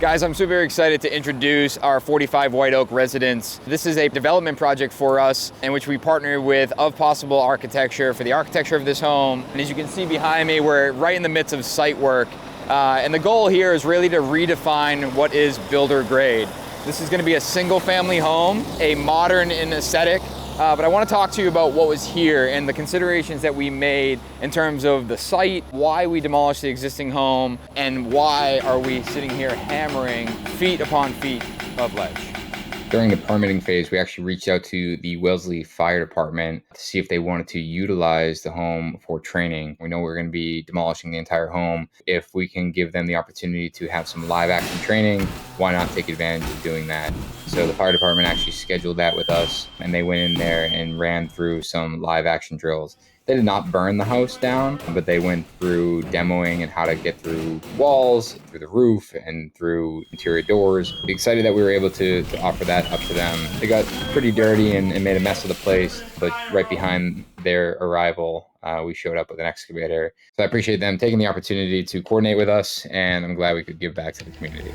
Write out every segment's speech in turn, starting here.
Guys, I'm super excited to introduce our 45 White Oak residence. This is a development project for us in which we partner with Of Possible Architecture for the architecture of this home. And as you can see behind me, we're right in the midst of site work. And the goal here is really to redefine what is builder grade. This is going to be a single family home, a modern in aesthetic. But I want to talk to you about what was here and the considerations that we made in terms of the site, why we demolished the existing home, and why are we sitting here hammering feet upon feet of ledge. During the permitting phase, we actually reached out to the Wellesley Fire Department to see if they wanted to utilize the home for training. We know we're going to be demolishing the entire home. If we can give them the opportunity to have some live action training, why not take advantage of doing that? So the fire department actually scheduled that with us, and they went in there and ran through some live action drills. They did not burn the house down, but they went through demoing and how to get through walls, through the roof, and through interior doors. Excited that we were able to offer that up to them. They got pretty dirty and made a mess of the place, but right behind their arrival, we showed up with an excavator. So I appreciate them taking the opportunity to coordinate with us, and I'm glad we could give back to the community.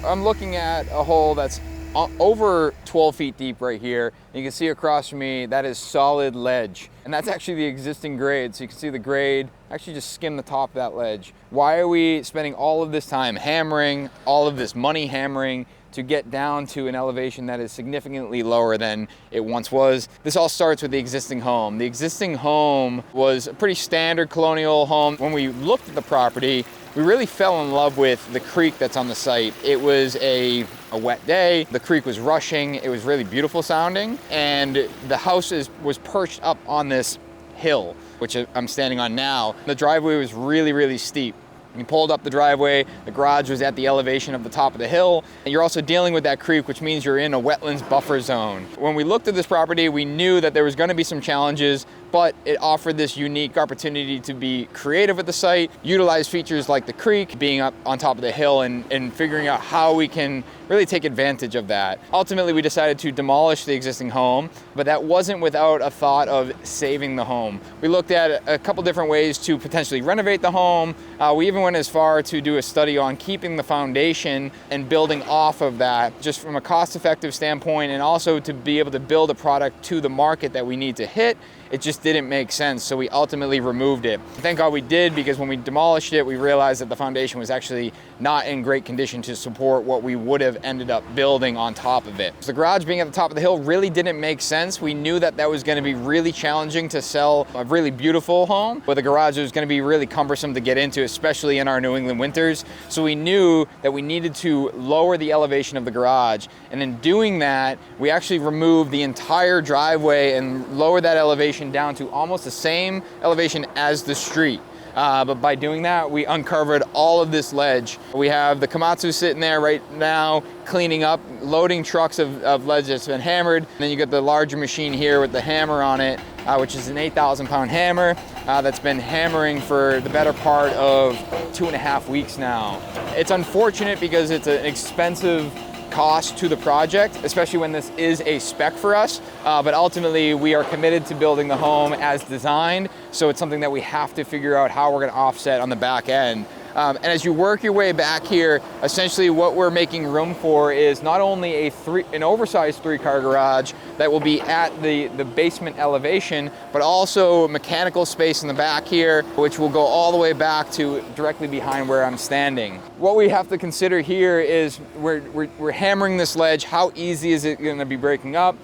I'm looking at a hole that's over 12 feet deep right here. You can see across from me, that is solid ledge. And that's actually the existing grade. So you can see the grade actually just skim the top of that ledge. Why are we spending all of this time hammering, all of this money hammering to get down to an elevation that is significantly lower than it once was? This all starts with the existing home. The existing home was a pretty standard colonial home. When we looked at the property, we really fell in love with the creek that's on the site. It was a wet day, the creek was rushing, it was really beautiful sounding, and the house was perched up on this hill, which I'm standing on now. The driveway was really, really steep. You pulled up the driveway, the garage was at the elevation of the top of the hill, and you're also dealing with that creek, which means you're in a wetlands buffer zone. When we looked at this property, we knew that there was going to be some challenges, but it offered this unique opportunity to be creative at the site, utilize features like the creek, being up on top of the hill, and figuring out how we can really take advantage of that. Ultimately, we decided to demolish the existing home, but that wasn't without a thought of saving the home. We looked at a couple different ways to potentially renovate the home. We even went as far to do a study on keeping the foundation and building off of that, just from a cost-effective standpoint, and also to be able to build a product to the market that we need to hit. It just didn't make sense, so we ultimately removed it. Thank God we did, because when we demolished it, we realized that the foundation was actually not in great condition to support what we would have ended up building on top of it. So the garage being at the top of the hill really didn't make sense. We knew that that was going to be really challenging to sell a really beautiful home, but the garage was going to be really cumbersome to get into, especially in our New England winters. So we knew that we needed to lower the elevation of the garage, and in doing that, we actually removed the entire driveway and lowered that elevation down to almost the same elevation as the street. But by doing that, we uncovered all of this ledge. We have the Komatsu sitting there right now, cleaning up, loading trucks of ledge that's been hammered. And then you got the larger machine here with the hammer on it, which is an 8,000 pound hammer that's been hammering for the better part of 2.5 weeks now. It's unfortunate because it's an expensive cost to the project, especially when this is a spec for us, but ultimately we are committed to building the home as designed, so it's something that we have to figure out how we're going to offset on the back end. And as you work your way back here, essentially what we're making room for is not only an oversized 3-car garage that will be at the basement elevation, but also mechanical space in the back here, which will go all the way back to directly behind where I'm standing. What we have to consider here is we're hammering this ledge. How easy is it going to be breaking up?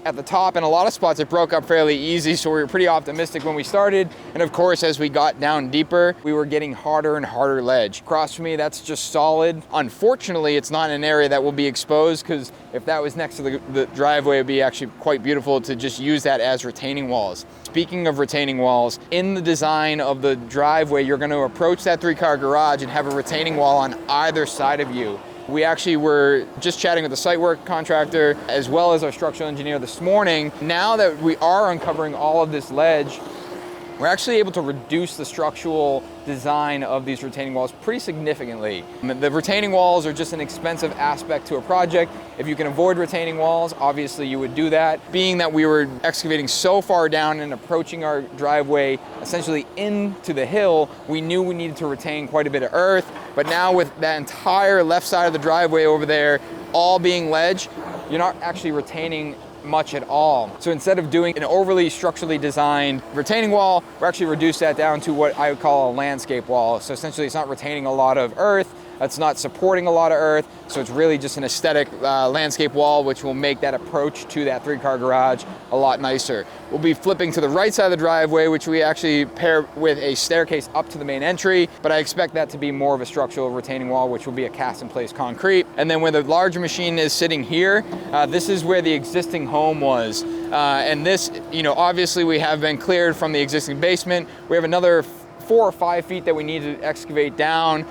At the top, in a lot of spots, it broke up fairly easy, so we were pretty optimistic when we started. And of course, as we got down deeper, we were getting harder and harder ledge. Across from me, that's just solid. Unfortunately, it's not an area that will be exposed, because if that was next to the driveway, it'd be actually quite beautiful to just use that as retaining walls. Speaking of retaining walls, in the design of the driveway, you're going to approach that 3-car garage and have a retaining wall on either side of you. We actually were just chatting with the site work contractor as well as our structural engineer this morning. Now that we are uncovering all of this ledge, we're actually able to reduce the structural design of these retaining walls pretty significantly. The retaining walls are just an expensive aspect to a project. If you can avoid retaining walls, obviously you would do that. Being that we were excavating so far down and approaching our driveway essentially into the hill, we knew we needed to retain quite a bit of earth. But now with that entire left side of the driveway over there all being ledge, you're not actually retaining much at all. So instead of doing an overly structurally designed retaining wall, we're actually reduced that down to what I would call a landscape wall. So essentially it's not retaining a lot of earth, it's not supporting a lot of earth, so it's really just an aesthetic landscape wall, which will make that approach to that 3-car garage a lot nicer. We'll be flipping to the right side of the driveway, which we actually pair with a staircase up to the main entry, but I expect that to be more of a structural retaining wall, which will be a cast-in-place concrete. And then where the larger machine is sitting here, this is where the existing home was. And this, obviously we have been cleared from the existing basement. We have another 4 or 5 feet that we need to excavate down.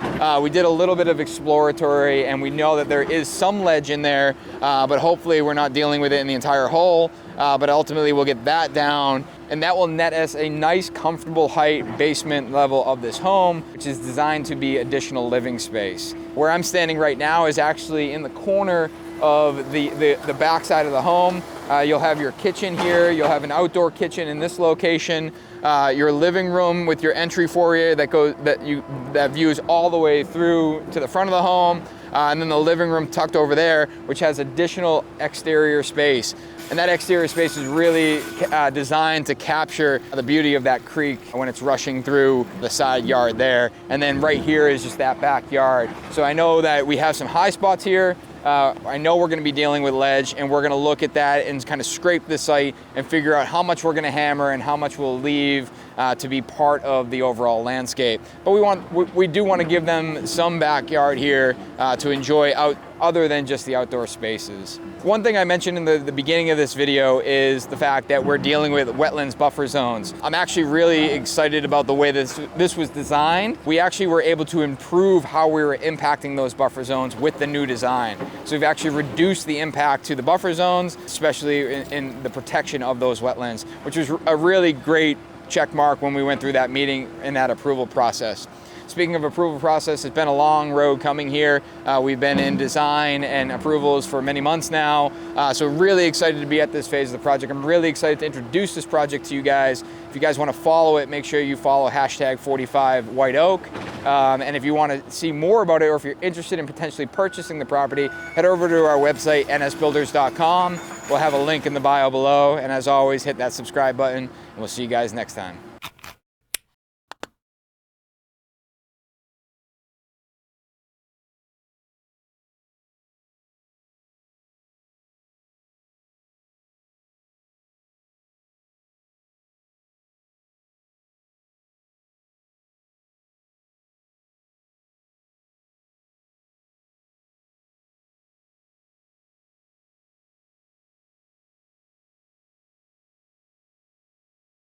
We did a little bit of exploratory and we know that there is some ledge in there, but hopefully we're not dealing with it in the entire hole. But ultimately we'll get that down and that will net us a nice comfortable height basement level of this home, which is designed to be additional living space. Where I'm standing right now is actually in the corner of the back side of the home. You'll have your kitchen here, you'll have an outdoor kitchen in this location, your living room with your entry foyer that views all the way through to the front of the home, and then the living room tucked over there, which has additional exterior space. And that exterior space is really designed to capture the beauty of that creek when it's rushing through the side yard there. And then right here is just that backyard. So I know that we have some high spots here. I know we're gonna be dealing with ledge, and we're gonna look at that and kind of scrape the site and figure out how much we're gonna hammer and how much we'll leave to be part of the overall landscape. But we do want to give them some backyard here to enjoy other than just the outdoor spaces. One thing I mentioned in the beginning of this video is the fact that we're dealing with wetlands buffer zones. I'm actually really excited about the way this was designed. We actually were able to improve how we were impacting those buffer zones with the new design. So we've actually reduced the impact to the buffer zones, especially in the protection of those wetlands, which was a really great check mark when we went through that meeting and that approval process. Speaking of approval process, it's been a long road coming here. We've been in design and approvals for many months now. So really excited to be at this phase of the project. I'm really excited to introduce this project to you guys. If you guys want to follow it, make sure you follow #45WhiteOak. And if you want to see more about it, or if you're interested in potentially purchasing the property, head over to our website, nsbuilders.com. We'll have a link in the bio below. And as always, hit that subscribe button, and we'll see you guys next time.